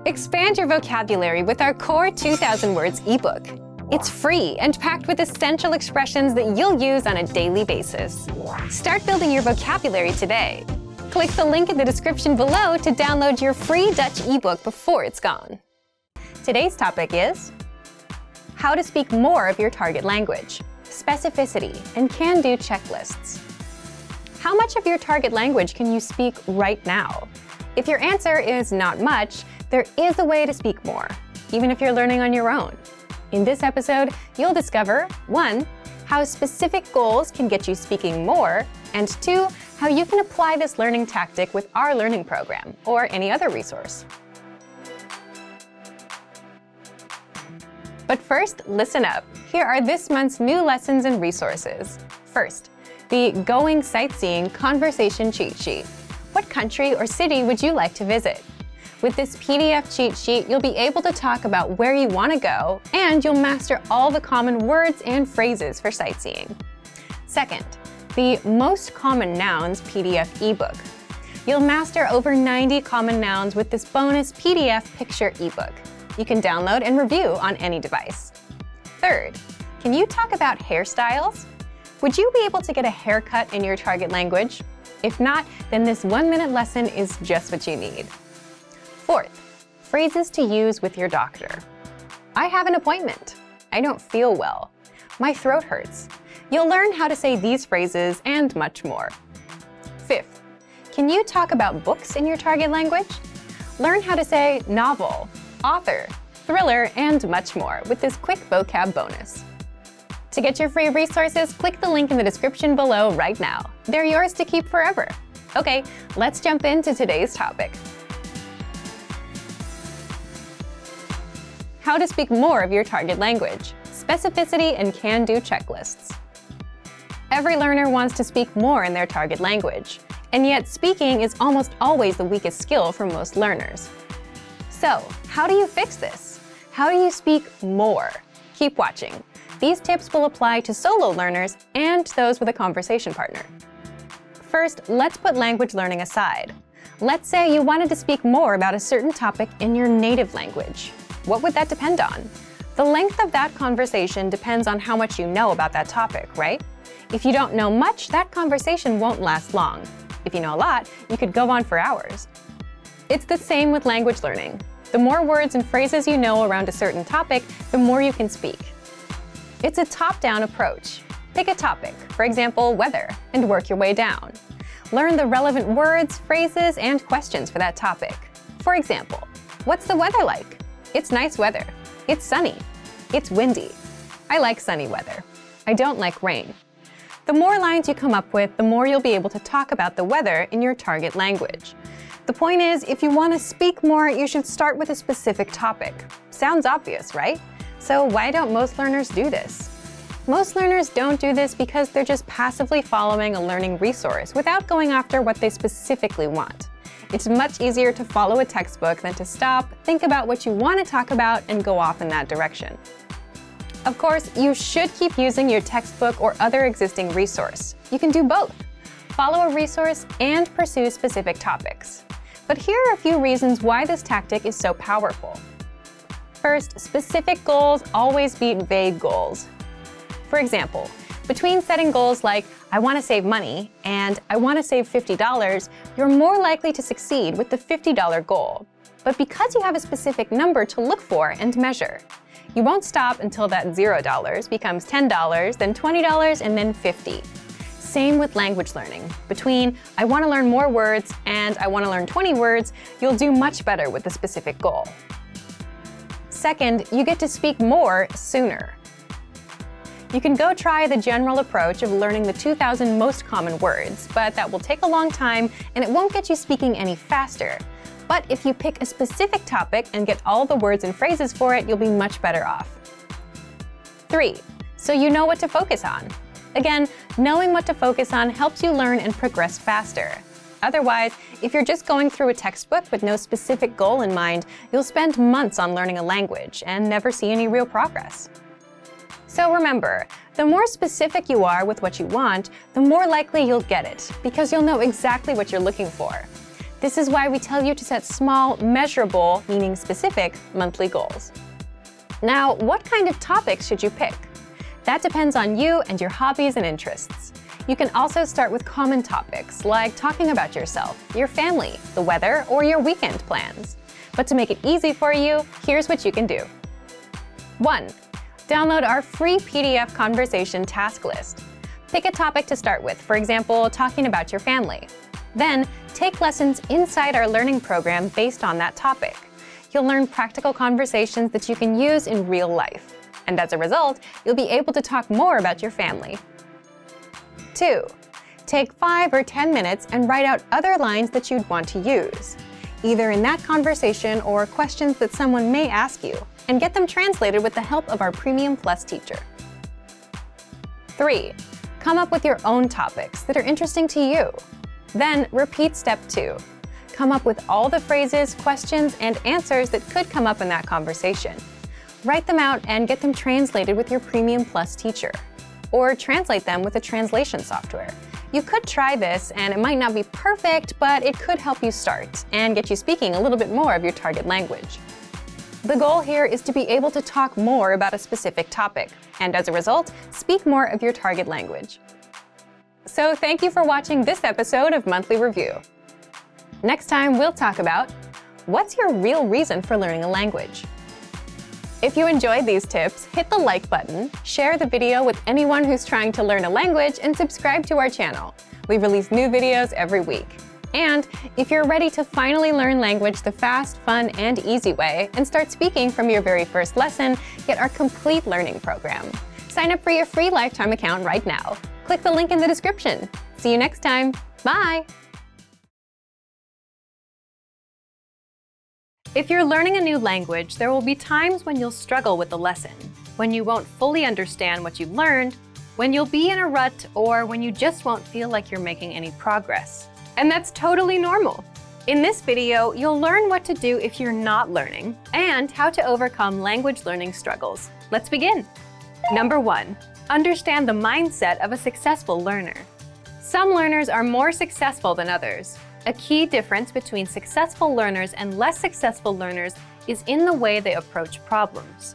Expand your vocabulary with our Core 2000 Words ebook. It's free and packed with essential expressions that you'll use on a daily basis. Start building your vocabulary today. Click the link in the description below to download your free Dutch ebook before it's gone. Today's topic is how to speak more of your target language, specificity, and can-do checklists. How much of your target language can you speak right now? If your answer is not much, there is a way to speak more, even if you're learning on your own. In this episode, you'll discover 1. How specific goals can get you speaking more, and 2. How you can apply this learning tactic with our learning program or any other resource. But first, listen up. Here are this month's new lessons and resources. First, the Going Sightseeing Conversation Cheat Sheet. What country or city would you like to visit? With this PDF cheat sheet, you'll be able to talk about where you want to go, and you'll master all the common words and phrases for sightseeing. Second, the Most Common Nouns PDF ebook. You'll master over 90 common nouns with this bonus PDF picture ebook. You can download and review on any device. Third, can you talk about hairstyles? Would you be able to get a haircut in your target language? If not, then this 1-minute lesson is just what you need. Fourth, phrases to use with your doctor. I have an appointment. I don't feel well. My throat hurts. You'll learn how to say these phrases and much more. Fifth, can you talk about books in your target language? Learn how to say novel, author, thriller, and much more with this quick vocab bonus. To get your free resources, click the link in the description below right now. They're yours to keep forever. Okay, let's jump into today's topic. How to speak more of your target language, specificity, and can-do checklists. Every learner wants to speak more in their target language, and yet speaking is almost always the weakest skill for most learners. So, how do you fix this? How do you speak more? Keep watching. These tips will apply to solo learners and those with a conversation partner. First, let's put language learning aside. Let's say you wanted to speak more about a certain topic in your native language. What would that depend on? The length of that conversation depends on how much you know about that topic, right? If you don't know much, that conversation won't last long. If you know a lot, you could go on for hours. It's the same with language learning. The more words and phrases you know around a certain topic, the more you can speak. It's a top-down approach. Pick a topic, for example, weather, and work your way down. Learn the relevant words, phrases, and questions for that topic. For example, what's the weather like? It's nice weather. It's sunny. It's windy. I like sunny weather. I don't like rain. The more lines you come up with, the more you'll be able to talk about the weather in your target language. The point is, if you want to speak more, you should start with a specific topic. Sounds obvious, right? So why don't most learners do this? Most learners don't do this because they're just passively following a learning resource without going after what they specifically want. It's much easier to follow a textbook than to stop, think about what you want to talk about, and go off in that direction. Of course, you should keep using your textbook or other existing resource. You can do both. Follow a resource and pursue specific topics. But here are a few reasons why this tactic is so powerful. First, specific goals always beat vague goals. For example, between setting goals like, I want to save money, and I want to save $50, you're more likely to succeed with the $50 goal. But because you have a specific number to look for and measure, you won't stop until that $0 becomes $10, then $20, and then $50. Same with language learning. Between, I want to learn more words, and I want to learn 20 words, you'll do much better with the specific goal. Second, you get to speak more sooner. You can go try the general approach of learning the 2,000 most common words, but that will take a long time and it won't get you speaking any faster. But if you pick a specific topic and get all the words and phrases for it, you'll be much better off. 3. So you know what to focus on. Again, knowing what to focus on helps you learn and progress faster. Otherwise, if you're just going through a textbook with no specific goal in mind, you'll spend months on learning a language and never see any real progress. So remember, the more specific you are with what you want, the more likely you'll get it, because you'll know exactly what you're looking for. This is why we tell you to set small, measurable, meaning specific, monthly goals. Now, what kind of topics should you pick? That depends on you and your hobbies and interests. You can also start with common topics, like talking about yourself, your family, the weather, or your weekend plans. But to make it easy for you, here's what you can do. 1. Download our free PDF conversation task list. Pick a topic to start with, for example, talking about your family. Then, take lessons inside our learning program based on that topic. You'll learn practical conversations that you can use in real life. And as a result, you'll be able to talk more about your family. 2. Take 5 or 10 minutes and write out other lines that you'd want to use, either in that conversation or questions that someone may ask you, and get them translated with the help of our Premium Plus teacher. 3. Come up with your own topics that are interesting to you. Then repeat step 2. Come up with all the phrases, questions, and answers that could come up in that conversation. Write them out and get them translated with your Premium Plus teacher. Or translate them with a translation software. You could try this, and it might not be perfect, but it could help you start and get you speaking a little bit more of your target language. The goal here is to be able to talk more about a specific topic, and as a result, speak more of your target language. So thank you for watching this episode of Monthly Review. Next time, we'll talk about what's your real reason for learning a language? If you enjoyed these tips, hit the like button, share the video with anyone who's trying to learn a language, and subscribe to our channel. We release new videos every week. And if you're ready to finally learn language the fast, fun, and easy way, and start speaking from your very first lesson, get our complete learning program. Sign up for your free lifetime account right now. Click the link in the description. See you next time. Bye! If you're learning a new language, there will be times when you'll struggle with the lesson, when you won't fully understand what you've learned, when you'll be in a rut, or when you just won't feel like you're making any progress. And that's totally normal. In this video, you'll learn what to do if you're not learning, and how to overcome language learning struggles. Let's begin. Number 1. Understand the mindset of a successful learner. Some learners are more successful than others. A key difference between successful learners and less successful learners is in the way they approach problems.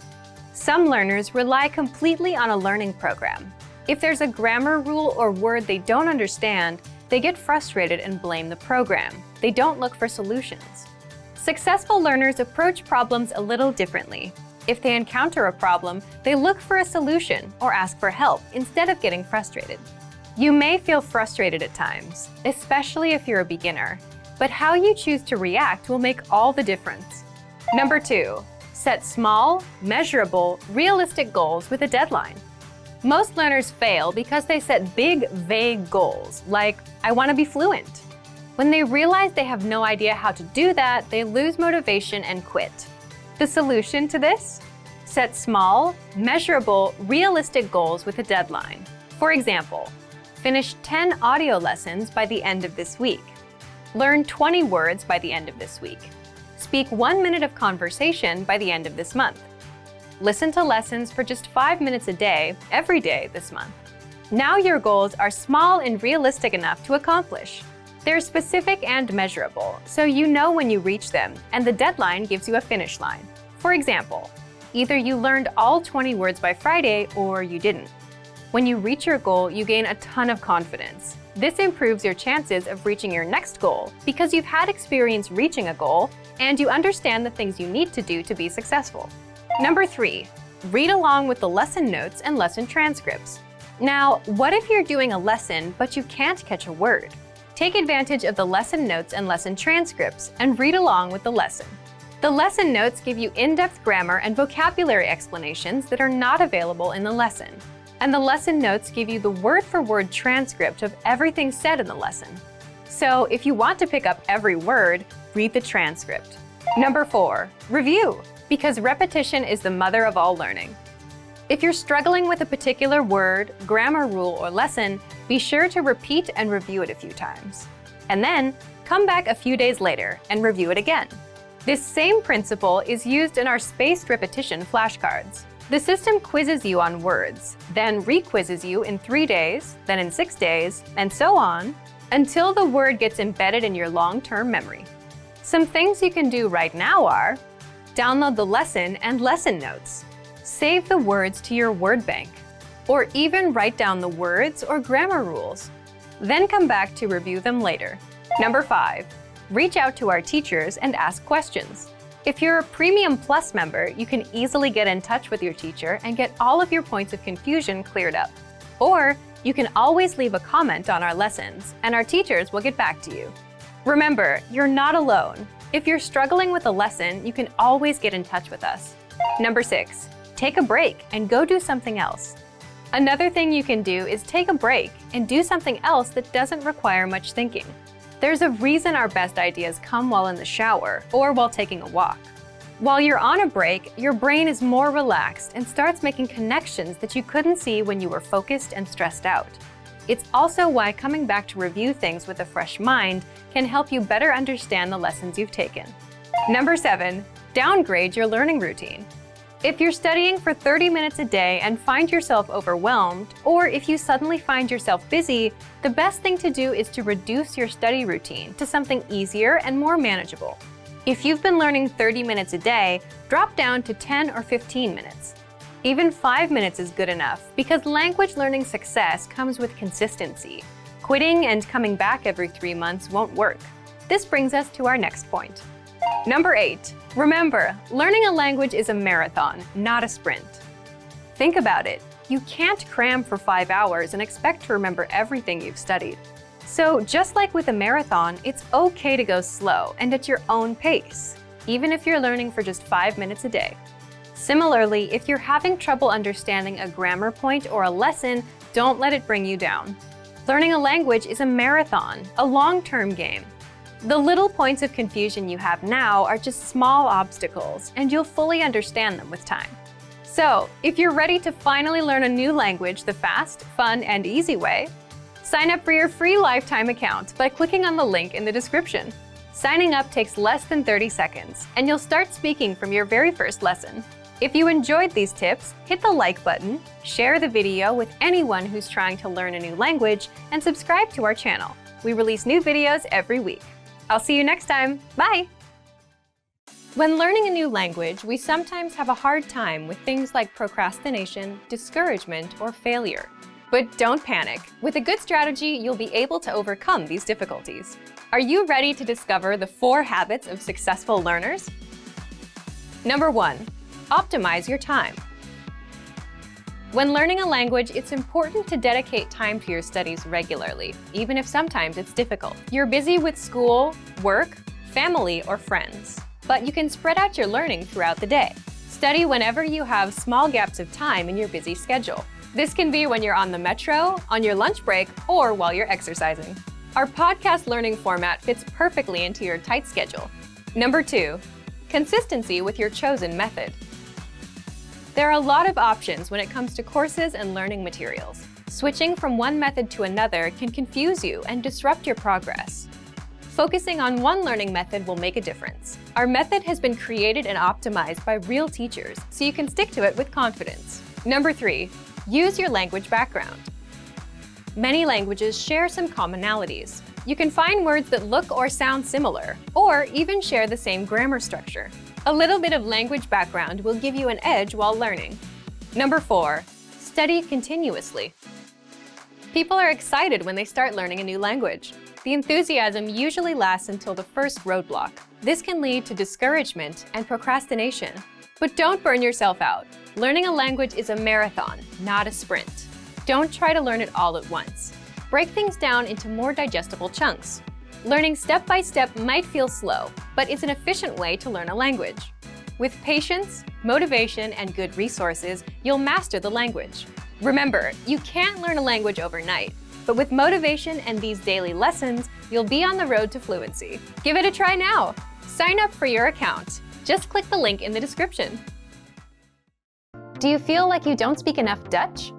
Some learners rely completely on a learning program. If there's a grammar rule or word they don't understand, they get frustrated and blame the program. They don't look for solutions. Successful learners approach problems a little differently. If they encounter a problem, they look for a solution or ask for help instead of getting frustrated. You may feel frustrated at times, especially if you're a beginner, but how you choose to react will make all the difference. Number 2, set small, measurable, realistic goals with a deadline. Most learners fail because they set big, vague goals, like, I want to be fluent. When they realize they have no idea how to do that, they lose motivation and quit. The solution to this? Set small, measurable, realistic goals with a deadline. For example, finish 10 audio lessons by the end of this week. Learn 20 words by the end of this week. Speak 1 minute of conversation by the end of this month. Listen to lessons for just 5 minutes a day, every day this month. Now your goals are small and realistic enough to accomplish. They're specific and measurable, so you know when you reach them, and the deadline gives you a finish line. For example, either you learned all 20 words by Friday or you didn't. When you reach your goal, you gain a ton of confidence. This improves your chances of reaching your next goal because you've had experience reaching a goal and you understand the things you need to do to be successful. Number 3, read along with the lesson notes and lesson transcripts. Now, what if you're doing a lesson but you can't catch a word? Take advantage of the lesson notes and lesson transcripts and read along with the lesson. The lesson notes give you in-depth grammar and vocabulary explanations that are not available in the lesson. And the lesson notes give you the word-for-word transcript of everything said in the lesson. So if you want to pick up every word, read the transcript. Number 4, review, because repetition is the mother of all learning. If you're struggling with a particular word, grammar rule, or lesson, be sure to repeat and review it a few times. And then, come back a few days later and review it again. This same principle is used in our spaced repetition flashcards. The system quizzes you on words, then re-quizzes you in 3 days, then in 6 days, and so on. until the word gets embedded in your long-term memory. Some things you can do right now are download the lesson and lesson notes, save the words to your word bank, or even write down the words or grammar rules. Then come back to review them later. Number 5, reach out to our teachers and ask questions. If you're a Premium Plus member, you can easily get in touch with your teacher and get all of your points of confusion cleared up. Or you can always leave a comment on our lessons, and our teachers will get back to you. Remember, you're not alone. If you're struggling with a lesson, you can always get in touch with us. Number 6, take a break and go do something else. Another thing you can do is take a break and do something else that doesn't require much thinking. There's a reason our best ideas come while in the shower or while taking a walk. While you're on a break, your brain is more relaxed and starts making connections that you couldn't see when you were focused and stressed out. It's also why coming back to review things with a fresh mind can help you better understand the lessons you've taken. Number 7, downgrade your learning routine. If you're studying for 30 minutes a day and find yourself overwhelmed, or if you suddenly find yourself busy, the best thing to do is to reduce your study routine to something easier and more manageable. If you've been learning 30 minutes a day, drop down to 10 or 15 minutes. Even 5 minutes is good enough because language learning success comes with consistency. Quitting and coming back every 3 months won't work. This brings us to our next point. Number 8, remember, learning a language is a marathon, not a sprint. Think about it. You can't cram for 5 hours and expect to remember everything you've studied. So just like with a marathon, it's okay to go slow and at your own pace, even if you're learning for just 5 minutes a day. Similarly, if you're having trouble understanding a grammar point or a lesson, don't let it bring you down. Learning a language is a marathon, a long-term game. The little points of confusion you have now are just small obstacles, and you'll fully understand them with time. So, if you're ready to finally learn a new language the fast, fun, and easy way, sign up for your free lifetime account by clicking on the link in the description. Signing up takes less than 30 seconds, and you'll start speaking from your very first lesson. If you enjoyed these tips, hit the like button, share the video with anyone who's trying to learn a new language, and subscribe to our channel. We release new videos every week. I'll see you next time. Bye! When learning a new language, we sometimes have a hard time with things like procrastination, discouragement, or failure. But don't panic. With a good strategy, you'll be able to overcome these difficulties. Are you ready to discover the 4 habits of successful learners? Number 1, optimize your time. When learning a language, it's important to dedicate time to your studies regularly, even if sometimes it's difficult. You're busy with school, work, family, or friends, but you can spread out your learning throughout the day. Study whenever you have small gaps of time in your busy schedule. This can be when you're on the metro, on your lunch break, or while you're exercising. Our podcast learning format fits perfectly into your tight schedule. Number 2, consistency with your chosen method. There are a lot of options when it comes to courses and learning materials. Switching from one method to another can confuse you and disrupt your progress. Focusing on one learning method will make a difference. Our method has been created and optimized by real teachers, so you can stick to it with confidence. Number 3, use your language background. Many languages share some commonalities. You can find words that look or sound similar, or even share the same grammar structure. A little bit of language background will give you an edge while learning. Number 4, study continuously. People are excited when they start learning a new language. The enthusiasm usually lasts until the first roadblock. This can lead to discouragement and procrastination. But don't burn yourself out. Learning a language is a marathon, not a sprint. Don't try to learn it all at once. Break things down into more digestible chunks. Learning step by step might feel slow, but it's an efficient way to learn a language. With patience, motivation, and good resources, you'll master the language. Remember, you can't learn a language overnight, but with motivation and these daily lessons, you'll be on the road to fluency. Give it a try now. Sign up for your account. Just click the link in the description. Do you feel like you don't speak enough Dutch?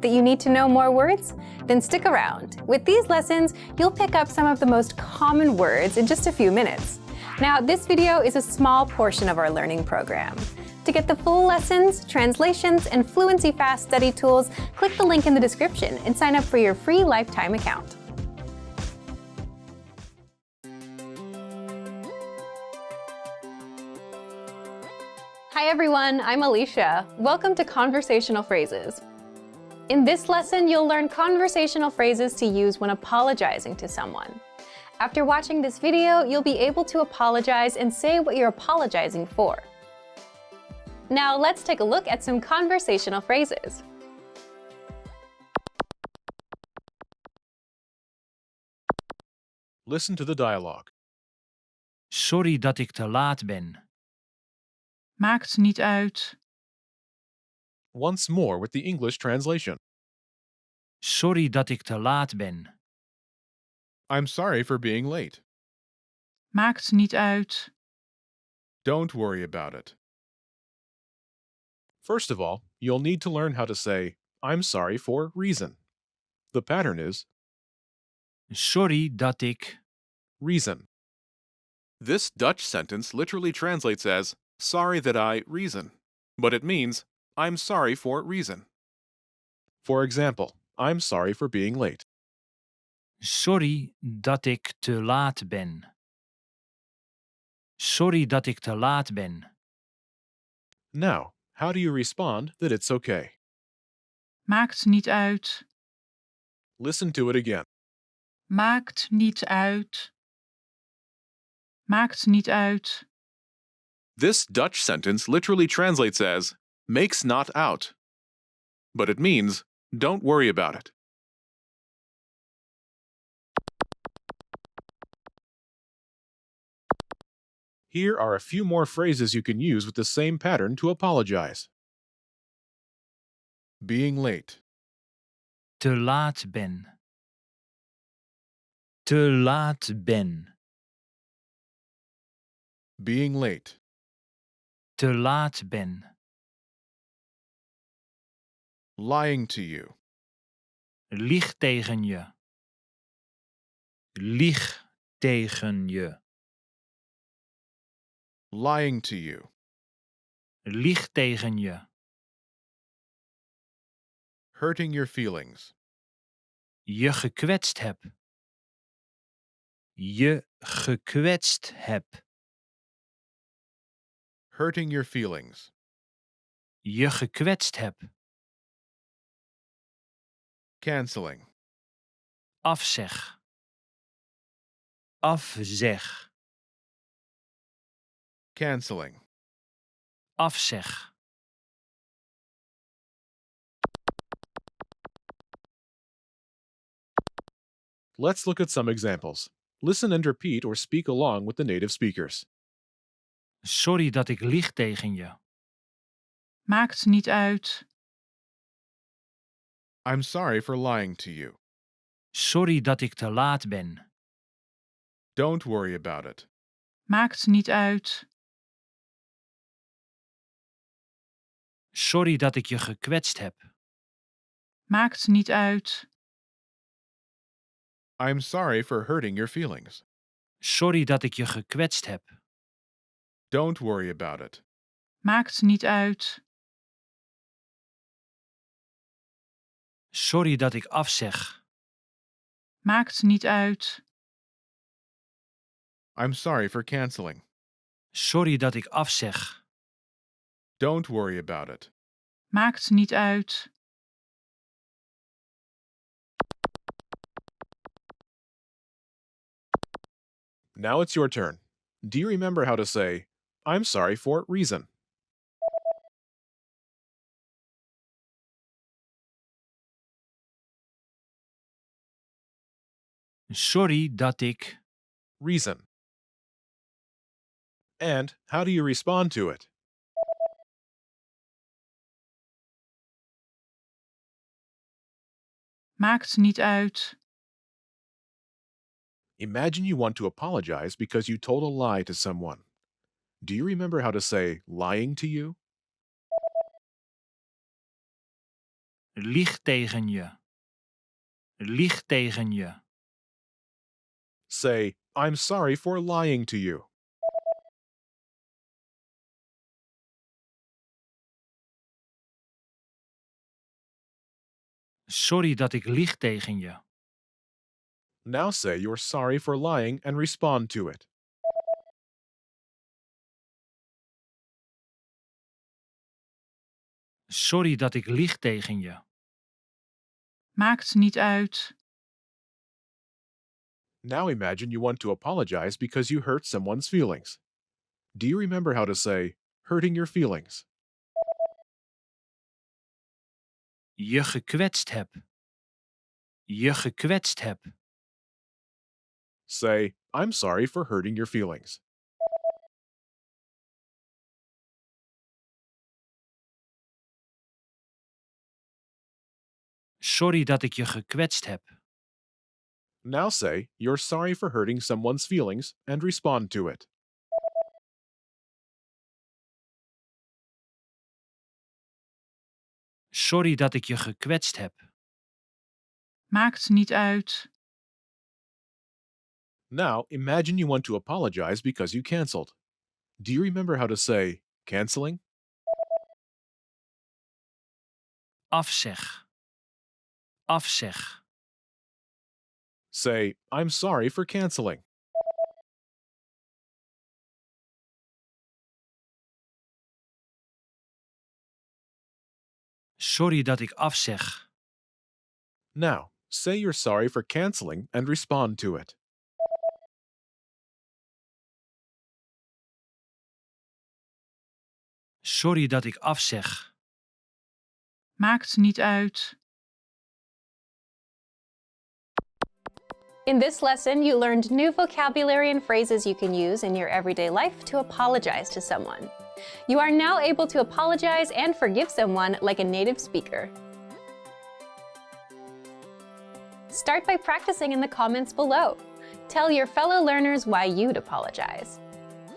That you need to know more words? Then stick around. With these lessons, you'll pick up some of the most common words in just a few minutes. Now, this video is a small portion of our learning program. To get the full lessons, translations, and Fluency Fast study tools, click the link in the description and sign up for your free lifetime account. Hi everyone, I'm Alicia. Welcome to Conversational Phrases. In this lesson, you'll learn conversational phrases to use when apologizing to someone. After watching this video, you'll be able to apologize and say what you're apologizing for. Now let's take a look at some conversational phrases. Listen to the dialogue. Sorry dat ik te laat ben. Maakt niet uit. Once more with the English translation. Sorry dat ik te laat ben. I'm sorry for being late. Maakt niet uit. Don't worry about it. First of all, you'll need to learn how to say, I'm sorry for reason. The pattern is Sorry dat ik. reason. This Dutch sentence literally translates as, sorry that I reason, but it means, I'm sorry for reason. For example, I'm sorry for being late. Sorry dat ik te laat ben. Sorry dat ik te laat ben. Now, how do you respond that it's okay? Maakt niet uit. Listen to it again. Maakt niet uit. Maakt niet uit. This Dutch sentence literally translates as, makes not out. But it means, don't worry about it. Here are a few more phrases you can use with the same pattern to apologize. Being late. Te laat ben. Te laat ben. Being late. Te laat ben. Lying to you. Lieg tegen je. Lieg tegen je. Lying to you. Lieg tegen je. Hurting your feelings. Je gekwetst heb. Je gekwetst heb. Hurting your feelings. Je gekwetst heb. Canceling. Afzeg. Afzeg. Canceling. Afzeg. Let's look at some examples. Listen and repeat or speak along with the native speakers. Sorry dat ik lieg tegen je. Maakt niet uit. I'm sorry for lying to you. Sorry dat ik te laat ben. Don't worry about it. Maakt niet uit. Sorry dat ik je gekwetst heb. Maakt niet uit. I'm sorry for hurting your feelings. Sorry dat ik je gekwetst heb. Don't worry about it. Maakt niet uit. Sorry dat ik afzeg. Maakt niet uit. I'm sorry for canceling. Sorry dat ik afzeg. Don't worry about it. Maakt niet uit. Now it's your turn. Do you remember how to say, I'm sorry for reason? Sorry dat ik. Reason. And how do you respond to it? Maakt niet uit. Imagine you want to apologize because you told a lie to someone. Do you remember how to say lying to you? Lieg tegen je. Lieg tegen je. Say, I'm sorry for lying to you. Sorry dat ik lieg tegen je. Now say you're sorry for lying and respond to it. Sorry dat ik lieg tegen je. Maakt niet uit. Now imagine you want to apologize because you hurt someone's feelings. Do you remember how to say hurting your feelings? Je gekwetst heb. Je gekwetst heb. Say, I'm sorry for hurting your feelings. Sorry dat ik je gekwetst heb. Now say, you're sorry for hurting someone's feelings and respond to it. Sorry dat ik je gekwetst heb. Maakt niet uit. Now imagine you want to apologize because you canceled. Do you remember how to say canceling? Afzeg. Afzeg. Say, I'm sorry for canceling. Sorry dat ik afzeg. Now, say you're sorry for canceling and respond to it. Sorry dat ik afzeg. Maakt niet uit. In this lesson, you learned new vocabulary and phrases you can use in your everyday life to apologize to someone. You are now able to apologize and forgive someone like a native speaker. Start by practicing in the comments below. Tell your fellow learners why you'd apologize.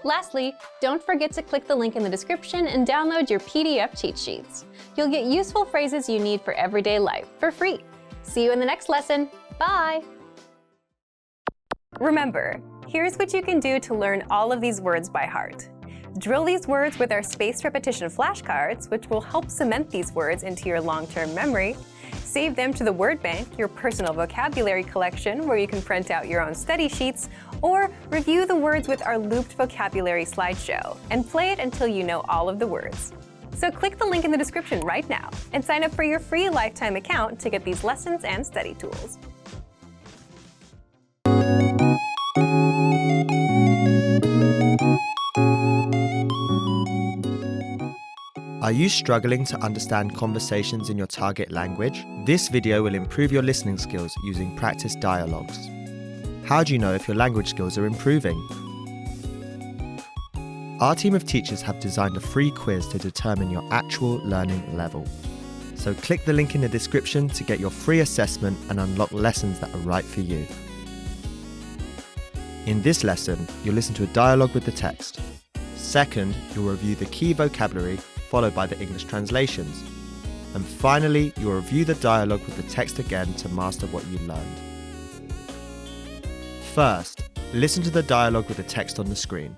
Lastly, don't forget to click the link in the description and download your PDF cheat sheets. You'll get useful phrases you need for everyday life for free. See you in the next lesson. Bye! Remember, here's what you can do to learn all of these words by heart. Drill these words with our spaced repetition flashcards, which will help cement these words into your long-term memory. Save them to the word bank, your personal vocabulary collection, where you can print out your own study sheets, or review the words with our looped vocabulary slideshow and play it until you know all of the words. So click the link in the description right now and sign up for your free lifetime account to get these lessons and study tools. Are you struggling to understand conversations in your target language? This video will improve your listening skills using practice dialogues. How do you know if your language skills are improving? Our team of teachers have designed a free quiz to determine your actual learning level. So click the link in the description to get your free assessment and unlock lessons that are right for you. In this lesson, you'll listen to a dialogue with the text. Second, you'll review the key vocabulary followed by the English translations. And finally, you'll review the dialogue with the text again to master what you learned. First, listen to the dialogue with the text on the screen.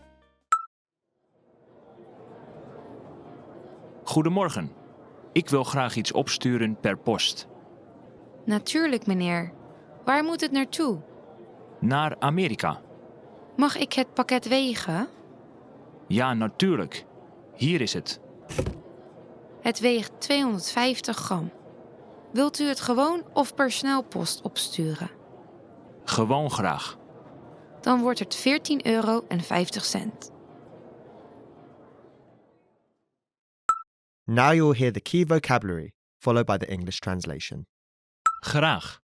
Goedemorgen. Ik wil graag iets opsturen per post. Natuurlijk, meneer. Waar moet het naartoe? Naar Amerika. Mag ik het pakket wegen? Ja, natuurlijk. Hier is het. Het weegt 250 gram. Wilt u het gewoon of per snelpost opsturen? Gewoon graag. Dan wordt het €14,50. Now you'll hear the key vocabulary, followed by the English translation. Graag.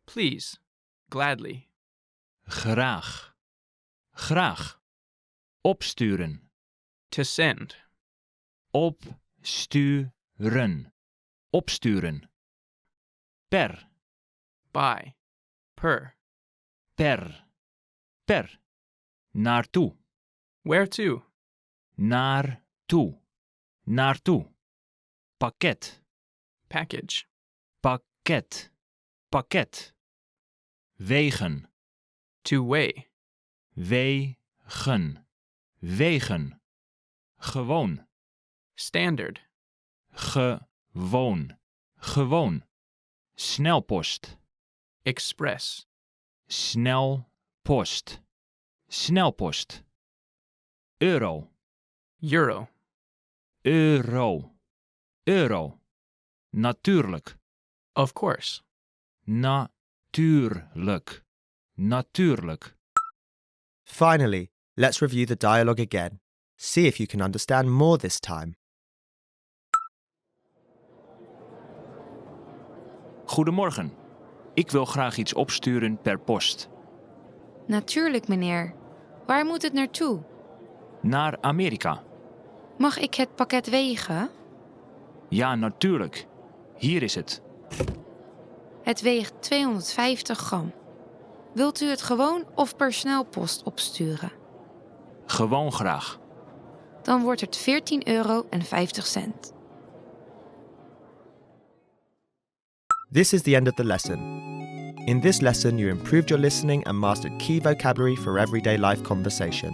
Please. Gladly. Graag. Graag. Opsturen. To send. Opsturen. Opsturen. Per. By. Per. Per. Per. Naartoe. Where to? Naartoe. Naartoe. Pakket. Package. Pakket. Pakket. Wegen. To weigh. Wegen. Wegen. Gewoon. Standard. Gewoon. Gewoon. Snelpost. Express. Snelpost. Snelpost. Euro. Euro. Euro. Euro. Natuurlijk. Of course. Natuurlijk. Natuurlijk. Finally, let's review the dialogue again. See if you can understand more this time. Goedemorgen. Ik wil graag iets opsturen per post. Natuurlijk, meneer. Waar moet het naartoe? Naar Amerika. Mag ik het pakket wegen? Ja, natuurlijk. Hier is het. Het weegt 250 gram. Wilt u het gewoon of per snelpost opsturen? Gewoon graag. Dan wordt het €14,50. This is the end of the lesson. In this lesson, you improved your listening and mastered key vocabulary for everyday life conversation.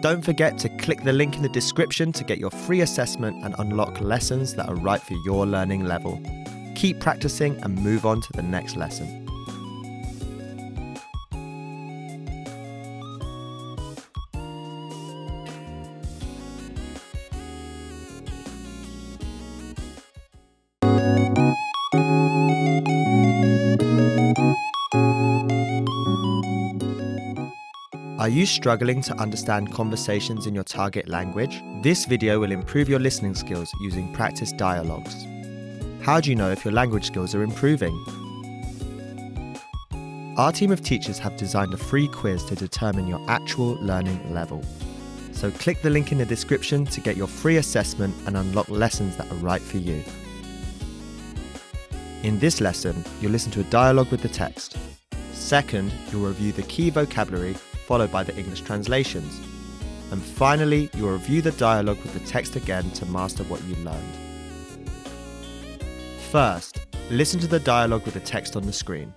Don't forget to click the link in the description to get your free assessment and unlock lessons that are right for your learning level. Keep practicing and move on to the next lesson. Are you struggling to understand conversations in your target language? This video will improve your listening skills using practice dialogues. How do you know if your language skills are improving? Our team of teachers have designed a free quiz to determine your actual learning level. So click the link in the description to get your free assessment and unlock lessons that are right for you. In this lesson, you'll listen to a dialogue with the text. Second, you'll review the key vocabulary followed by the English translations. And finally, you'll review the dialogue with the text again to master what you learned. First, listen to the dialogue with the text on the screen.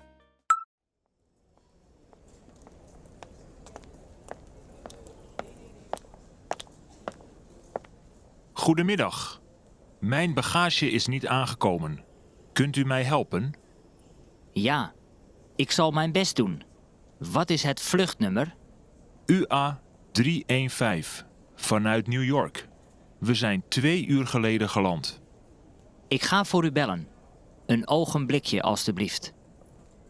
Goedemiddag. Mijn bagage is niet aangekomen. Kunt u mij helpen? Ja, ik zal mijn best doen. Wat is het vluchtnummer? UA 315 vanuit New York. We zijn 2 uur geleden geland. Ik ga voor u bellen. Een ogenblikje, alstublieft.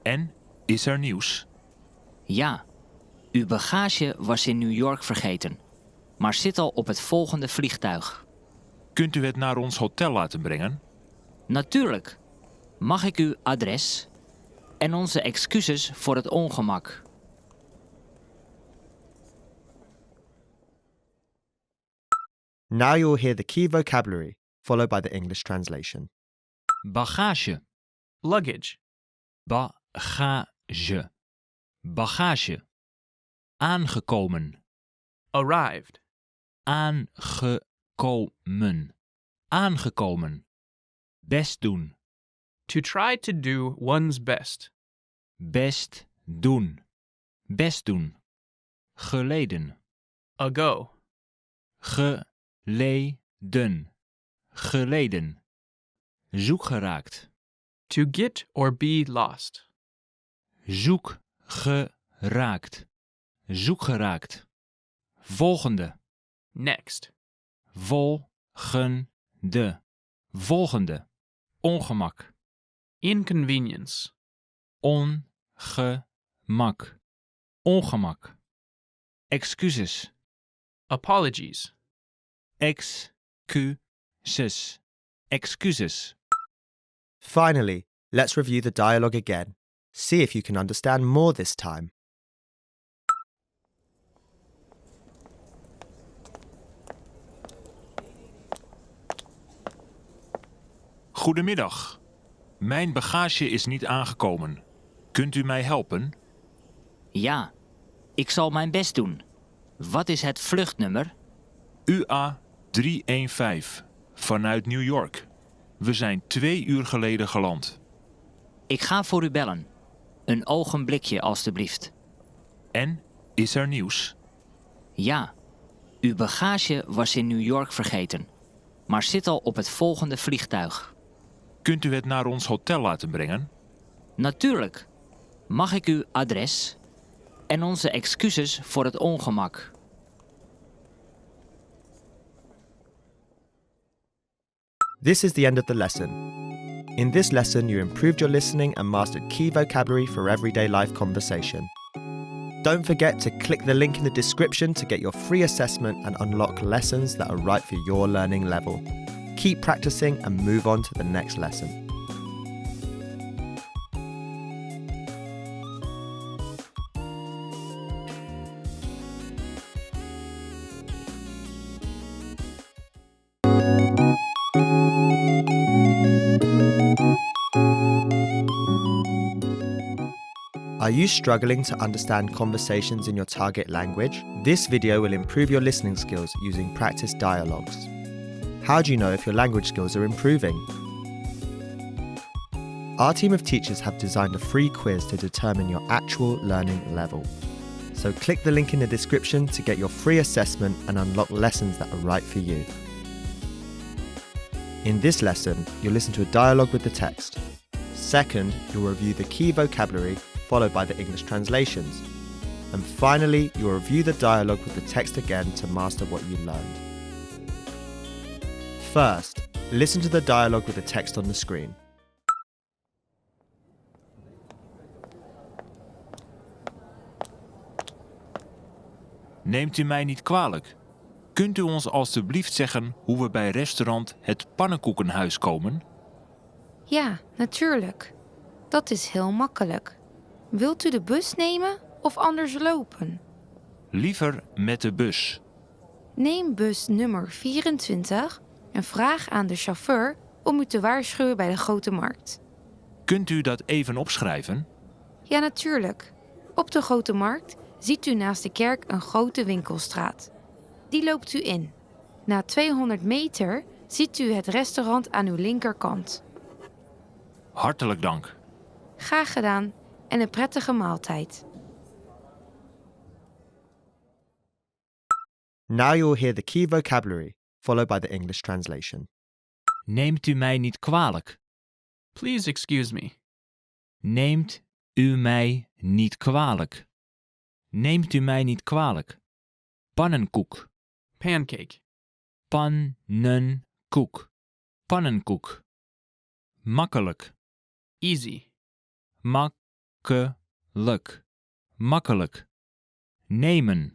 En, is er nieuws? Ja, uw bagage was in New York vergeten, maar zit al op het volgende vliegtuig. Kunt u het naar ons hotel laten brengen? Natuurlijk. Mag ik uw adres? En onze excuses voor het ongemak. Now you'll hear the key vocabulary, followed by the English translation. Bagage. Luggage. Bagage. Bagage. Aangekomen. Arrived. Aangekomen. Aangekomen. Best doen. To try to do one's best. Best doen. Best doen. Geleden. Ago. Geleden. Geleden. Zoek geraakt. To get or be lost. Zoek geraakt. Zoek geraakt. Volgende. Next. Volgende. Volgende. Ongemak. Inconvenience. Ongemak. Ongemak. Excuses. Apologies. Excuses. Excuses. Finally, let's review the dialogue again. See if you can understand more this time. Goedemiddag. Mijn bagage is niet aangekomen. Kunt u mij helpen? Ja, ik zal mijn best doen. Wat is het vluchtnummer? UA 315 vanuit New York. We zijn 2 uur geleden geland. Ik ga voor u bellen. Een ogenblikje, alstublieft. En, is er nieuws? Ja, uw bagage was in New York vergeten, maar zit al op het volgende vliegtuig. Kunt u het naar ons hotel laten brengen? Natuurlijk. Mag ik uw adres? En onze excuses voor het ongemak. This is the end of the lesson. In this lesson, you improved your listening and mastered key vocabulary for everyday life conversation. Don't forget to click the link in the description to get your free assessment and unlock lessons that are right for your learning level. Keep practicing and move on to the next lesson. Are you struggling to understand conversations in your target language? This video will improve your listening skills using practice dialogues. How do you know if your language skills are improving? Our team of teachers have designed a free quiz to determine your actual learning level. So click the link in the description to get your free assessment and unlock lessons that are right for you. In this lesson, you'll listen to a dialogue with the text. Second, you'll review the key vocabulary followed by the English translations. And finally, you'll review the dialogue with the text again to master what you learned. First, listen to the dialogue with the text on the screen. Neemt u mij niet kwalijk. Kunt u ons alstublieft zeggen hoe we bij restaurant Het Pannenkoekenhuis komen? Ja, natuurlijk. Dat is heel makkelijk. Wilt u de bus nemen of anders lopen? Liever met de bus. Neem bus nummer 24 en vraag aan de chauffeur om u te waarschuwen bij de Grote Markt. Kunt u dat even opschrijven? Ja, natuurlijk. Op de Grote Markt ziet u naast de kerk een grote winkelstraat. Die loopt u in. Na 200 meter ziet u het restaurant aan uw linkerkant. Hartelijk dank. Graag gedaan en een prettige maaltijd. Now you'll hear the key vocabulary, followed by the English translation. Neemt u mij niet kwalijk. Please excuse me. Neemt u mij niet kwalijk. Neemt u mij niet kwalijk. Pannenkoek. Pancake. Pannenkoek. Pannenkoek. Makkelijk. Easy. Makkelijk. Makkelijk. Nemen.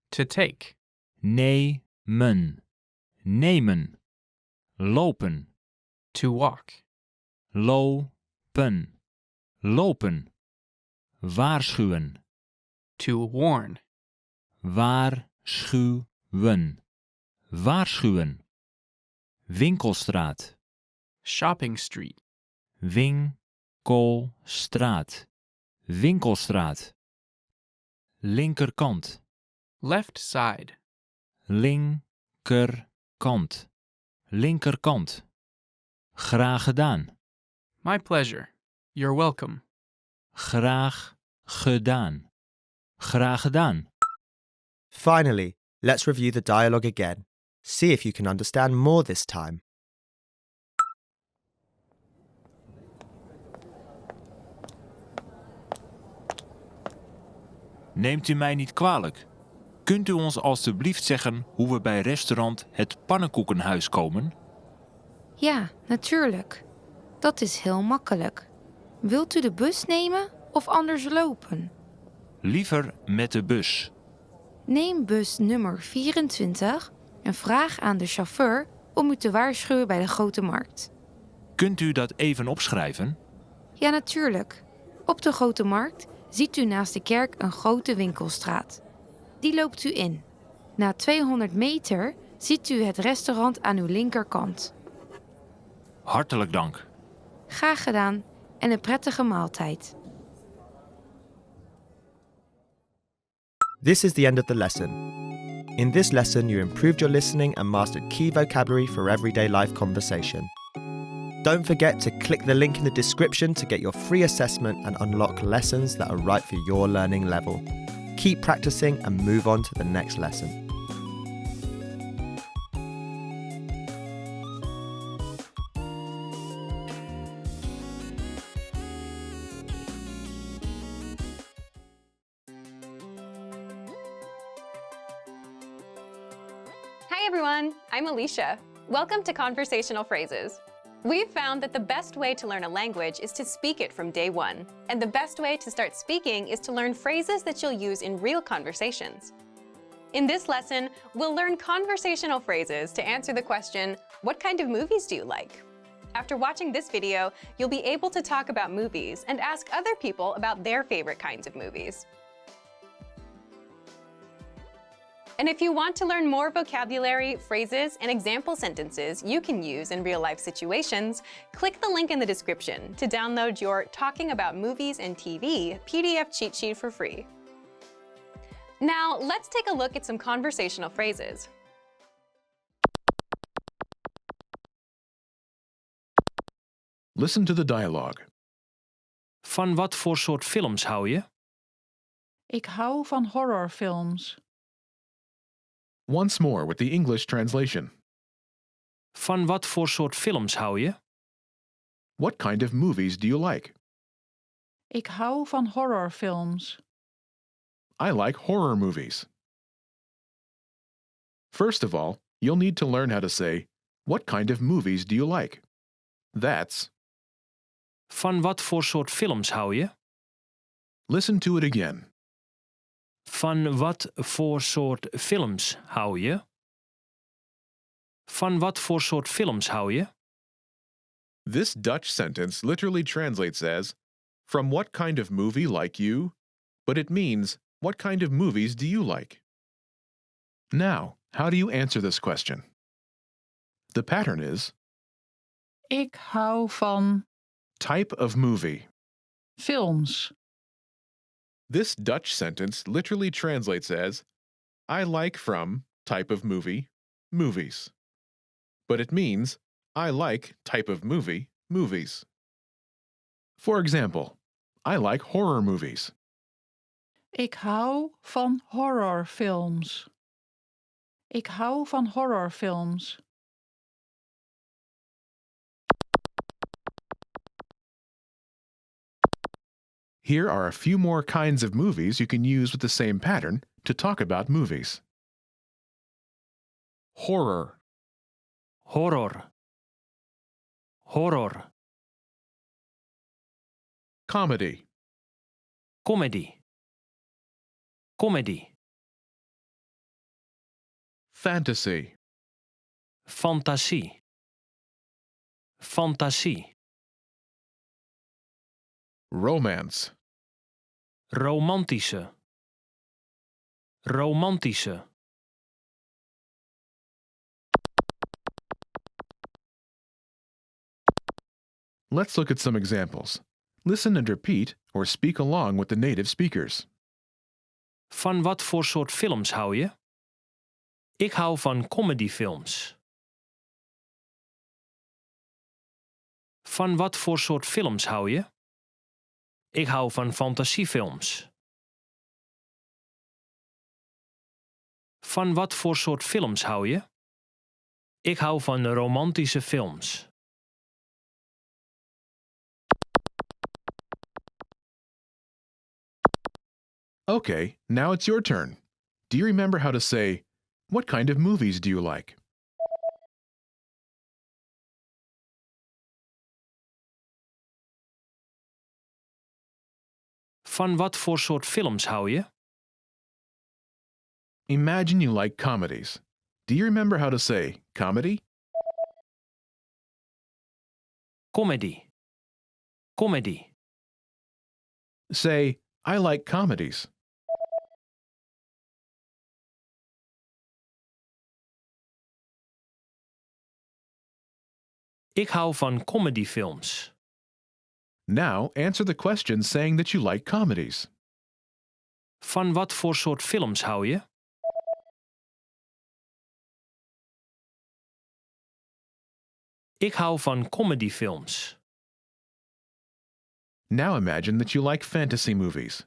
To take. Nemen. Nemen. Lopen. To walk. Lopen. Lopen. Waarschuwen. To warn. Waarschuwen. Waarschuwen. Winkelstraat. Shopping street. Winkelstraat. Winkelstraat. Linkerkant. Left side. Linkerkant. Linkerkant. Graag gedaan. My pleasure. You're welcome. Graag gedaan. Graag gedaan. Finally, let's review the dialogue again. See if you can understand more this time. Neemt u mij niet kwalijk. Kunt u ons alstublieft zeggen hoe we bij restaurant Het Pannenkoekenhuis komen? Ja, natuurlijk. Dat is heel makkelijk. Wilt u de bus nemen of anders lopen? Liever met de bus. Neem bus nummer 24 en vraag aan de chauffeur om u te waarschuwen bij de Grote Markt. Kunt u dat even opschrijven? Ja, natuurlijk. Op de Grote Markt ziet u naast de kerk een grote winkelstraat. Die loopt u in. Na 200 meter ziet u het restaurant aan uw linkerkant. Hartelijk dank. Graag gedaan en een prettige maaltijd. This is the end of the lesson. In this lesson, you improved your listening and mastered key vocabulary for everyday life conversation. Don't forget to click the link in the description to get your free assessment and unlock lessons that are right for your learning level. Keep practicing and move on to the next lesson. Hi everyone, I'm Alicia. Welcome to Conversational Phrases. We've found that the best way to learn a language is to speak it from day one. And the best way to start speaking is to learn phrases that you'll use in real conversations. In this lesson, we'll learn conversational phrases to answer the question, what kind of movies do you like? After watching this video, you'll be able to talk about movies and ask other people about their favorite kinds of movies. And if you want to learn more vocabulary, phrases, and example sentences you can use in real-life situations, click the link in the description to download your Talking About Movies and TV PDF cheat sheet for free. Now, let's take a look at some conversational phrases. Listen to the dialogue. Van wat voor soort films hou je? Ik hou van horrorfilms. Once more with the English translation. Van wat voor soort films hou je? What kind of movies do you like? Ik hou van horrorfilms. I like horror movies. First of all, you'll need to learn how to say, what kind of movies do you like? That's, Van wat voor soort films hou je? listen to it again. Van wat voor soort films hou je? Van wat voor soort films hou je? This Dutch sentence literally translates as, from what kind of movie like you? But it means, what kind of movies do you like? Now, how do you answer this question? The pattern is, Ik hou van type of movie. films. This Dutch sentence literally translates as, I like from type of movie, movies. But it means, I like type of movie, movies. For example, I like horror movies. Ik hou van horrorfilms. Ik hou van horrorfilms. Here are a few more kinds of movies you can use with the same pattern to talk about movies. Horror, Horror. Horror. comedy, Comedy. Comedy. fantasy, Fantasie. Fantasie. romance, Romantische. Romantische. Let's look at some examples. Listen and repeat or speak along with the native speakers. Van wat voor soort films hou je? Ik hou van comedyfilms. Van wat voor soort films hou je? Ik hou van fantasiefilms. Van wat voor soort films hou je? Ik hou van romantische films. Okay, now it's your turn. Do you remember how to say, what kind of movies do you like? Van wat voor soort films hou je? Imagine you like comedies. Do you remember how to say comedy? Comedy. Comedy. Say, I like comedies. Ik hou van comedyfilms. Now answer the question saying that you like comedies. Van wat voor soort films hou je? Ik hou van comedyfilms. Now imagine that you like fantasy movies.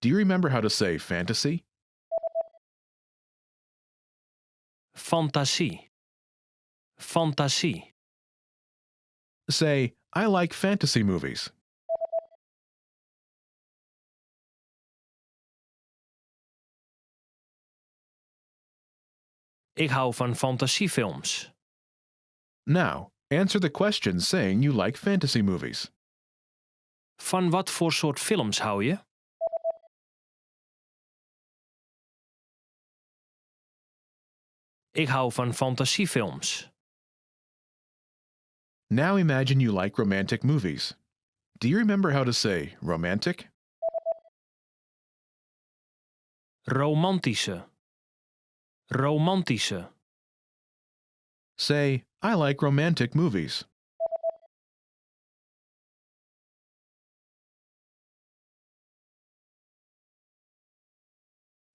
Do you remember how to say fantasy? Fantasie. Fantasie. Say, I like fantasy movies. Ik hou van fantasiefilms. Now, answer the question saying you like fantasy movies. Van wat voor soort films hou je? Ik hou van fantasiefilms. Now imagine you like romantic movies. Do you remember how to say romantic? Romantische. Romantische. Say, I like romantic movies.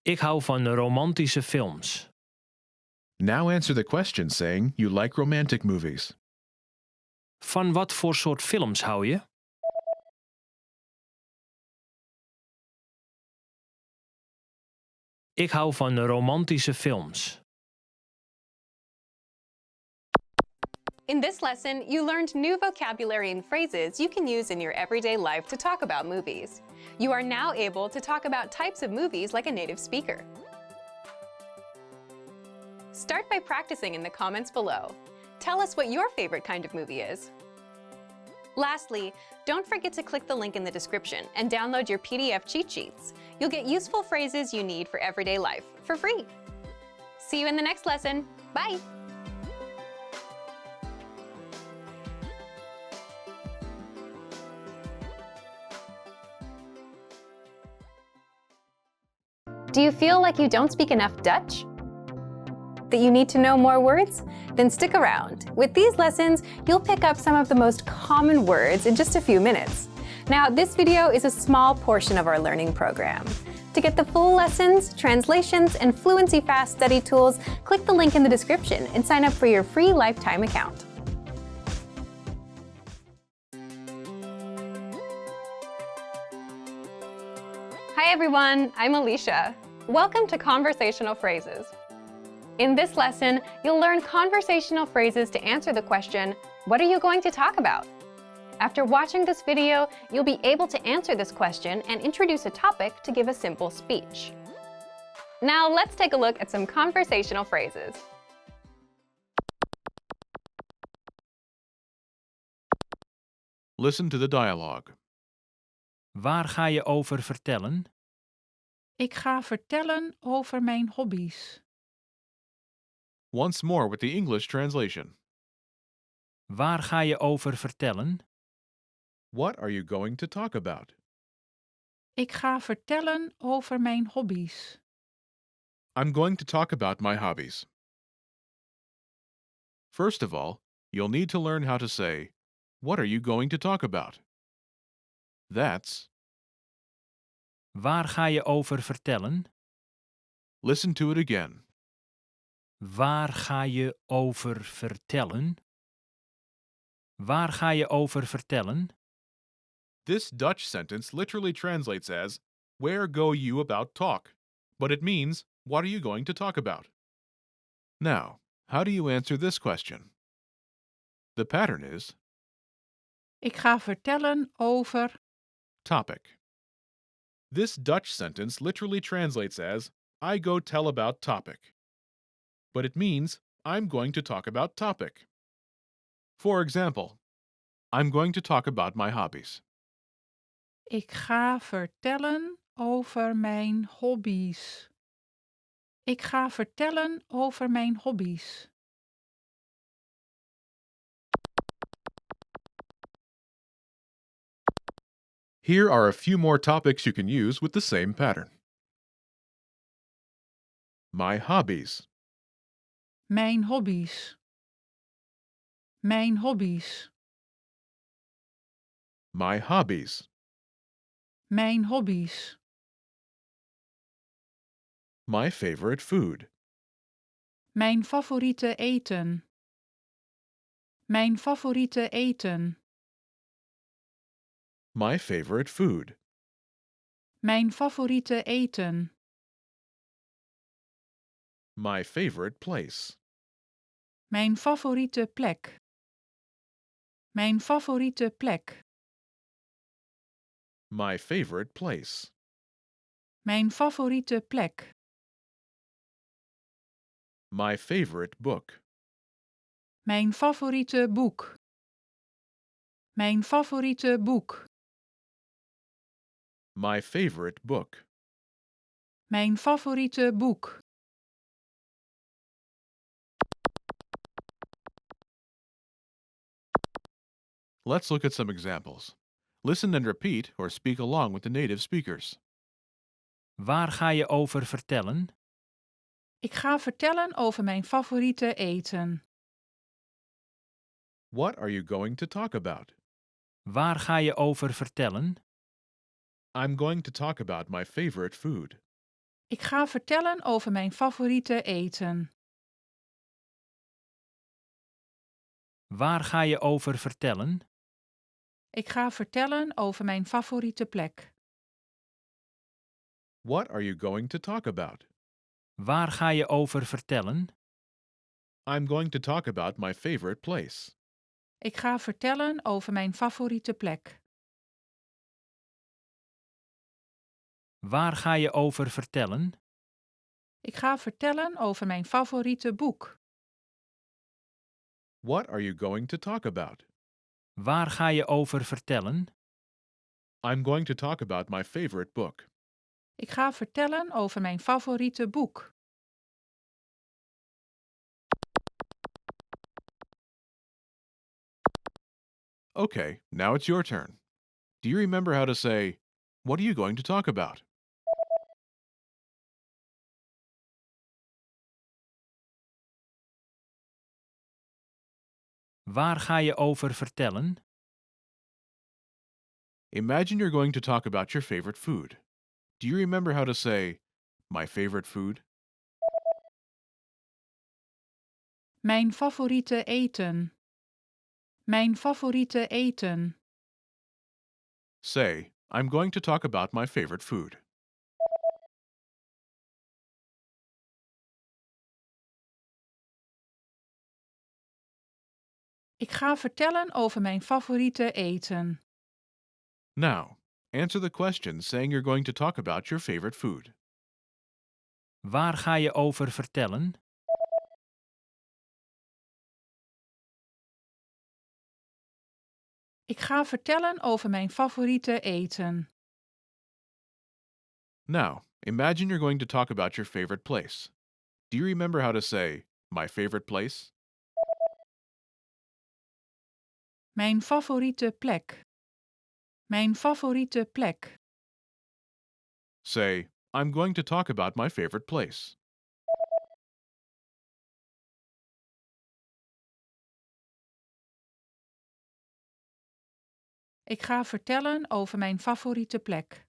Ik hou van romantische films. Now answer the question saying you like romantic movies. Van wat voor soort films hou je? Ik hou van romantische films. In this lesson, you learned new vocabulary and phrases you can use in your everyday life to talk about movies. You are now able to talk about types of movies like a native speaker. Start by practicing in the comments below. Tell us what your favorite kind of movie is. Lastly, don't forget to click the link in the description and download your PDF cheat sheets. You'll get useful phrases you need for everyday life for free. See you in the next lesson. Bye! Do you feel like you don't speak enough Dutch? That you need to know more words? Then stick around. With these lessons, you'll pick up some of the most common words in just a few minutes. Now, this video is a small portion of our learning program. To get the full lessons, translations, and Fluency Fast study tools, click the link in the description and sign up for your free lifetime account. Hi everyone, I'm Alicia. Welcome to Conversational Phrases. In this lesson, you'll learn conversational phrases to answer the question, what are you going to talk about? After watching this video, you'll be able to answer this question and introduce a topic to give a simple speech. Now let's take a look at some conversational phrases. Listen to the dialogue. Waar ga je over vertellen? Ik ga vertellen over mijn hobby's. Once more with the English translation. Waar ga je over vertellen? What are you going to talk about? Ik ga vertellen over mijn hobby's. I'm going to talk about my hobbies. First of all, you'll need to learn how to say, what are you going to talk about? That's, Waar ga je over vertellen? listen to it again. Waar ga je over vertellen? Waar ga je over vertellen? This Dutch sentence literally translates as, where go you about talk? But it means, what are you going to talk about? Now, how do you answer this question? The pattern is Ik ga vertellen over. topic. This Dutch sentence literally translates as, I go tell about topic. But it means, I'm going to talk about topic. For example, I'm going to talk about my hobbies. Ik ga vertellen over mijn hobby's. Ik ga vertellen over mijn hobby's. Here are a few more topics you can use with the same pattern. My hobbies. Mijn hobby's. Mijn hobby's. My hobbies. Mijn hobby's. My favorite food. Mijn favoriete eten. Mijn favoriete eten. My favorite food. Mijn favoriete eten. My favorite place. Mijn favoriete plek. Mijn favoriete plek. My favorite place. Mijn favoriete plek. My favorite book. Mijn favoriete boek. Mijn favoriete boek. My favorite book. Mijn favoriete boek. Let's look at some examples. Listen and repeat or speak along with the native speakers. Waar ga je over vertellen? Ik ga vertellen over mijn favoriete eten. What are you going to talk about? Waar ga je over vertellen? I'm going to talk about my favorite food. Ik ga vertellen over mijn favoriete eten. Waar ga je over vertellen? Ik ga vertellen over mijn favoriete plek. What are you going to talk about? Waar ga je over vertellen? I'm going to talk about my favorite place. Ik ga vertellen over mijn favoriete plek. Waar ga je over vertellen? Ik ga vertellen over mijn favoriete boek. What are you going to talk about? Waar ga je over vertellen? I'm going to talk about my favorite book. Ik ga vertellen over mijn favoriete boek. Okay, now it's your turn. Do you remember how to say, what are you going to talk about? Waar ga je over vertellen? Imagine you're going to talk about your favorite food. Do you remember how to say, my favorite food? Mijn favoriete eten. Mijn favoriete eten. Say, I'm going to talk about my favorite food. Ik ga vertellen over mijn favoriete eten. Now, answer the question saying you're going to talk about your favorite food. Waar ga je over vertellen? Ik ga vertellen over mijn favoriete eten. Now, imagine you're going to talk about your favorite place. Do you remember how to say, my favorite place? Mijn favoriete plek. Mijn favoriete plek. Say, I'm going to talk about my favorite place. Ik ga vertellen over mijn favoriete plek.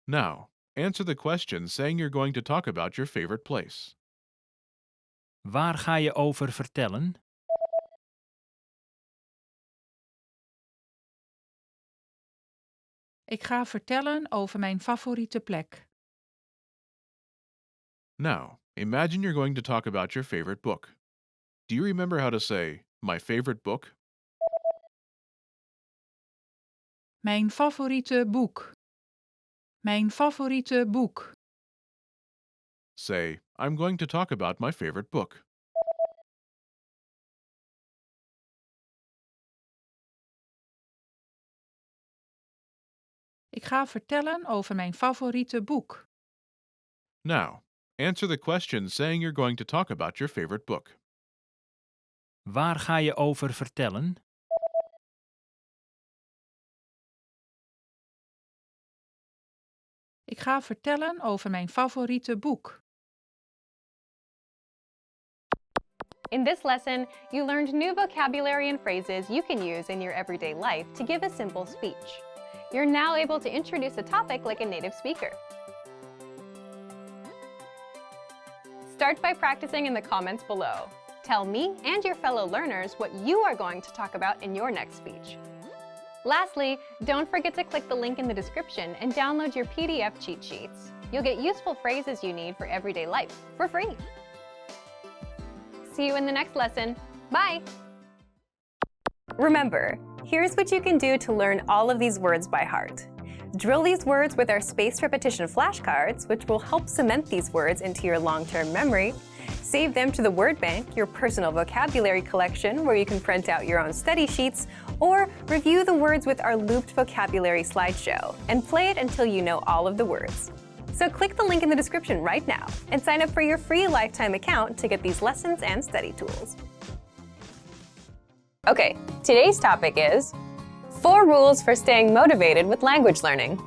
Now, answer the question saying you're going to talk about your favorite place. Waar ga je over vertellen? Ik ga vertellen over mijn favoriete plek. Now, imagine you're going to talk about your favorite book. Do you remember how to say, my favorite book? Mijn favoriete boek. Mijn favoriete boek. Say, I'm going to talk about my favorite book. Ik ga vertellen over mijn favoriete boek. Now, answer the question saying you're going to talk about your favorite book. Waar ga je over vertellen? Ik ga vertellen over mijn favoriete boek. In this lesson, you learned new vocabulary and phrases you can use in your everyday life to give a simple speech. You're now able to introduce a topic like a native speaker. Start by practicing in the comments below. Tell me and your fellow learners what you are going to talk about in your next speech. Lastly, don't forget to click the link in the description and download your PDF cheat sheets. You'll get useful phrases you need for everyday life for free. See you in the next lesson. Bye! Remember, here's what you can do to learn all of these words by heart. Drill these words with our spaced repetition flashcards, which will help cement these words into your long-term memory. Save them to the word bank, your personal vocabulary collection, where you can print out your own study sheets, or review the words with our looped vocabulary slideshow, and play it until you know all of the words. So click the link in the description right now and sign up for your free lifetime account to get these lessons and study tools. Okay, today's topic is 4 rules for staying motivated with language learning.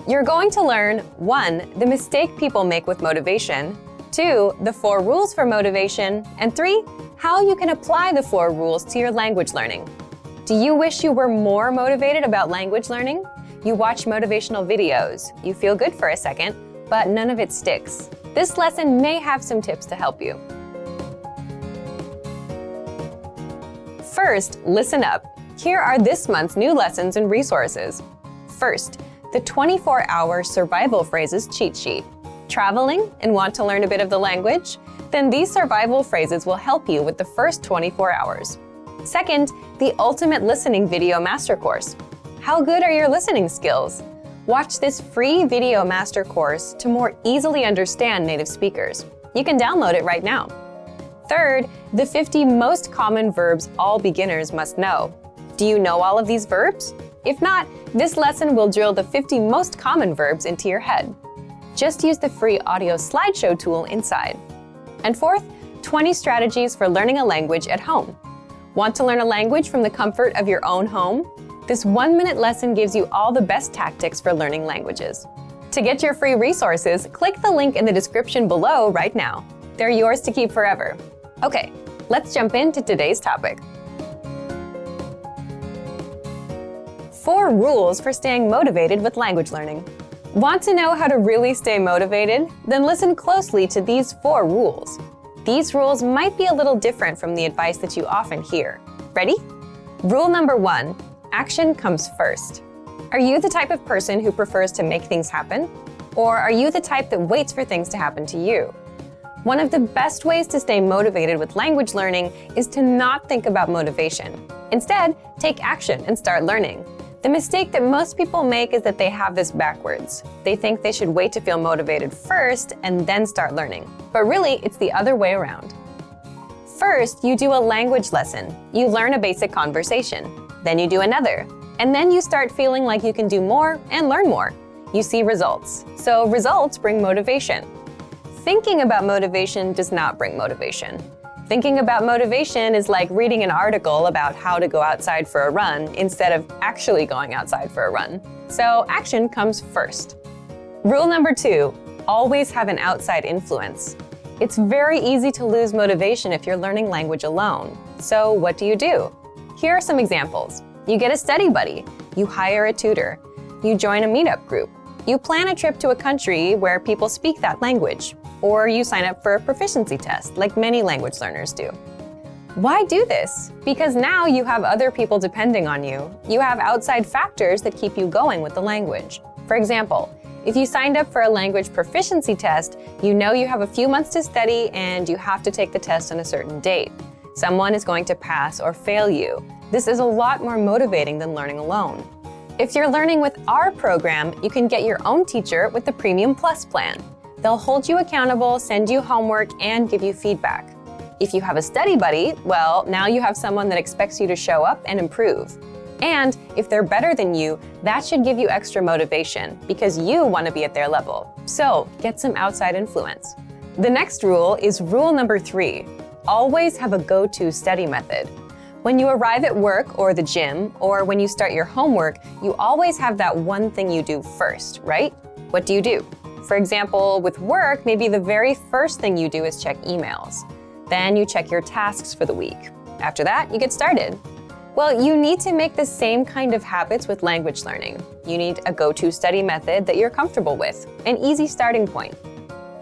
You're going to learn 1. The mistake people make with motivation, 2. The 4 rules for motivation, and 3. How you can apply the 4 rules to your language learning. Do you wish you were more motivated about language learning? You watch motivational videos, you feel good for a second, but none of it sticks. This lesson may have some tips to help you. First, listen up. Here are this month's new lessons and resources. First, the 24-hour survival phrases cheat sheet. Traveling and want to learn a bit of the language? Then these survival phrases will help you with the first 24 hours. Second, the ultimate listening video master course. How good are your listening skills? Watch this free video master course to more easily understand native speakers. You can download it right now. Third, the 50 most common verbs all beginners must know. Do you know all of these verbs? If not, this lesson will drill the 50 most common verbs into your head. Just use the free audio slideshow tool inside. And fourth, 20 strategies for learning a language at home. Want to learn a language from the comfort of your own home? This 1-minute lesson gives you all the best tactics for learning languages. To get your free resources, click the link in the description below right now. They're yours to keep forever. Okay, let's jump into today's topic. 4 rules for staying motivated with language learning. Want to know how to really stay motivated? Then listen closely to these 4 rules. These rules might be a little different from the advice that you often hear. Ready? Rule number 1. Action comes first. Are you the type of person who prefers to make things happen? Or are you the type that waits for things to happen to you? One of the best ways to stay motivated with language learning is to not think about motivation. Instead, take action and start learning. The mistake that most people make is that they have this backwards. They think they should wait to feel motivated first and then start learning. But really, it's the other way around. First, you do a language lesson. You learn a basic conversation. Then you do another. And then you start feeling like you can do more and learn more. You see results. So results bring motivation. Thinking about motivation does not bring motivation. Thinking about motivation is like reading an article about how to go outside for a run instead of actually going outside for a run. So action comes first. Rule number 2, always have an outside influence. It's very easy to lose motivation if you're learning language alone. So what do? Here are some examples. You get a study buddy, you hire a tutor, you join a meetup group, you plan a trip to a country where people speak that language, or you sign up for a proficiency test like many language learners do. Why do this? Because now you have other people depending on you. You have outside factors that keep you going with the language. For example, if you signed up for a language proficiency test, you know you have a few months to study and you have to take the test on a certain date. Someone is going to pass or fail you. This is a lot more motivating than learning alone. If you're learning with our program, you can get your own teacher with the Premium Plus plan. They'll hold you accountable, send you homework, and give you feedback. If you have a study buddy, well, now you have someone that expects you to show up and improve. And if they're better than you, that should give you extra motivation because you want to be at their level. So get some outside influence. The next rule is rule number 3. Always have a go-to study method. When you arrive at work or the gym, or when you start your homework, you always have that one thing you do first, right? What do you do? For example, with work, maybe the very first thing you do is check emails. Then you check your tasks for the week. After that, you get started. Well, you need to make the same kind of habits with language learning. You need a go-to study method that you're comfortable with, an easy starting point.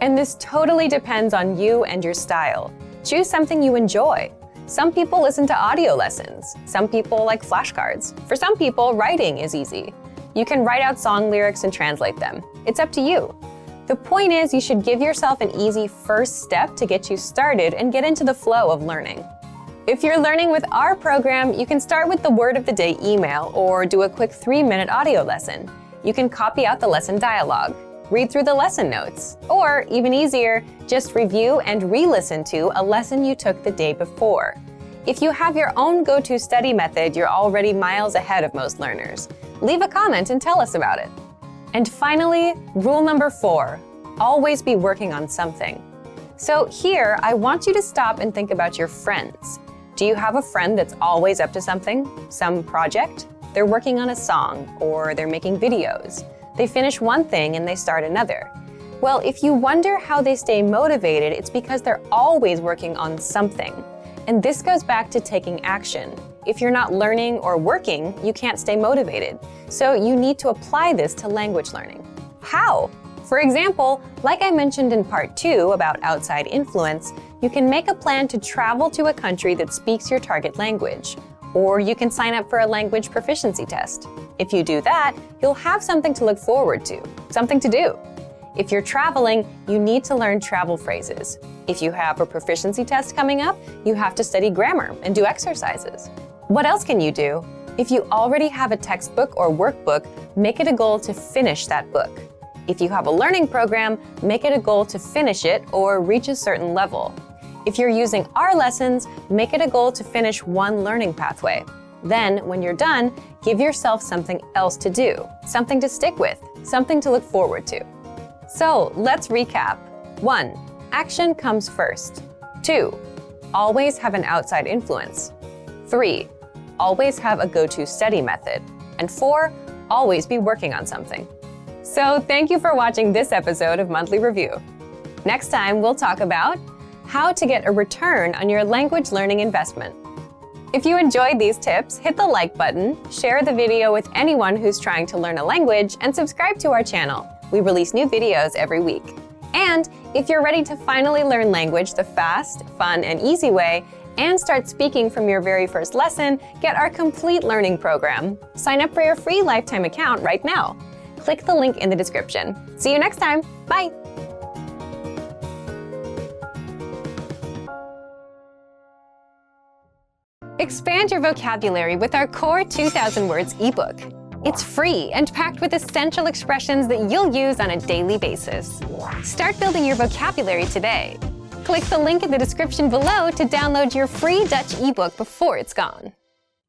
And this totally depends on you and your style. Choose something you enjoy. Some people listen to audio lessons. Some people like flashcards. For some people, writing is easy. You can write out song lyrics and translate them. It's up to you. The point is, you should give yourself an easy first step to get you started and get into the flow of learning. If you're learning with our program, you can start with the word of the day email or do a quick 3-minute audio lesson. You can copy out the lesson dialogue, read through the lesson notes, or even easier, just review and re-listen to a lesson you took the day before. If you have your own go-to study method, you're already miles ahead of most learners. Leave a comment and tell us about it. And finally, rule number 4, always be working on something. So here, I want you to stop and think about your friends. Do you have a friend that's always up to something? Some project? They're working on a song, or they're making videos. They finish one thing and they start another. Well, if you wonder how they stay motivated, it's because they're always working on something. And this goes back to taking action. If you're not learning or working, you can't stay motivated. So you need to apply this to language learning. How? For example, like I mentioned in part 2 about outside influence, you can make a plan to travel to a country that speaks your target language. Or you can sign up for a language proficiency test. If you do that, you'll have something to look forward to, something to do. If you're traveling, you need to learn travel phrases. If you have a proficiency test coming up, you have to study grammar and do exercises. What else can you do? If you already have a textbook or workbook, make it a goal to finish that book. If you have a learning program, make it a goal to finish it or reach a certain level. If you're using our lessons, make it a goal to finish one learning pathway. Then, when you're done, give yourself something else to do, something to stick with, something to look forward to. So, let's recap. 1. Action comes first. 2. Always have an outside influence. 3. Always have a go-to study method. And 4. Always be working on something. So, thank you for watching this episode of Monthly Review. Next time, we'll talk about how to get a return on your language learning investment. If you enjoyed these tips, hit the like button, share the video with anyone who's trying to learn a language, and subscribe to our channel. We release new videos every week. And if you're ready to finally learn language the fast, fun, and easy way, and start speaking from your very first lesson, get our complete learning program. Sign up for your free lifetime account right now. Click the link in the description. See you next time. Bye! Expand your vocabulary with our Core 2000 Words ebook. It's free and packed with essential expressions that you'll use on a daily basis. Start building your vocabulary today. Click the link in the description below to download your free Dutch ebook before it's gone.